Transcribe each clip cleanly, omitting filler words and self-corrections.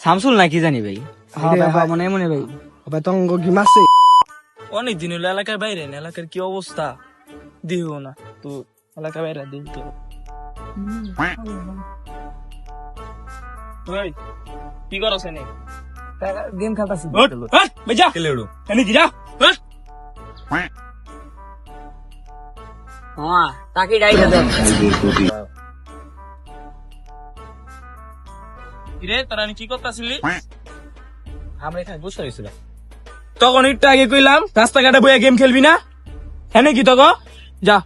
শামসুল না কি জানি ভাই। হ্যাঁ ভাই, হ্যাঁ মনে মনে ভাই। ভাই তঙ্গ কি মারছে? অনেক দিন হলো এলাকার বাইরে না, এলাকার কি অবস্থা দিও না তো, এলাকার বাইরে দেখতে কি করছ এনে? গেম খেলতাছি। বেজা এনে কি যা হ্যাঁ তাকে ডাইরে দেন। রে তোরা কি করতেছিলি? আমরা এখানে বসে রইছিলাম। তখন একটু আগে কইলাম রাস্তাঘাটে বইয়া গেম খেলবি না, হ্যাঁ নাকি তখন যা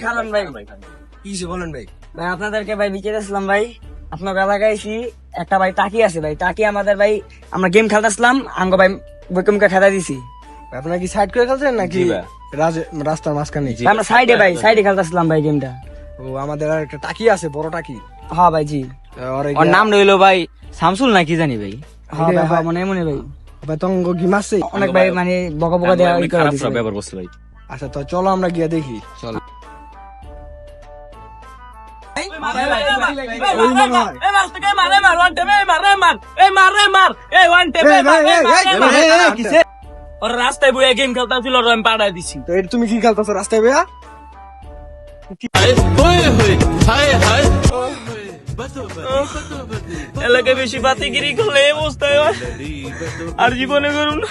খালান ভাই কি যে বলেন ভাই? ভাই আপনাদেরকে ভাই বিকেলে আসলাম ভাই, আপনার এলাকায় এসি একটা ভাই টাকি আছে ভাই, টাকি আমাদের ভাই আমরা গেম খেলতেছিলাম, আঙ্গ ভাই বৈকমকে খেলা দিছি। ভাই, আপনারা কি সাইড করে খেলছেন নাকি রাস্তার মাঝখানে? ভাই, আমরা সাইডে খেলতেছিলাম ভাই গেমটা। ও আমাদের আর একটা টাকি আছে, বড় টাকি। হ্যাঁ ভাই জি, ওর নাম রইলো ভাই শামসুল না কি জানি ভাই। হ্যাঁ ভাই, হ্যাঁ মনে মনে ভাই। ভাই তঙ্গ কি মারছে? অনেক ভাই মানে বকা বকা দেওয়া ই করে দিছে ভাই। আচ্ছা তো চলো আমরা গিয়ে দেখি। চলো রাস্তায় বইয়া গেম খেলতেছিল, আমি পাড়ায় দিছি। তো এটা তুমি কি খেলতেছো রাস্তায় ভাইয়া? এলাকায় বেশি বাতিগিরি করলে এই অবস্থায় হয়। আর জীবনে করুন না।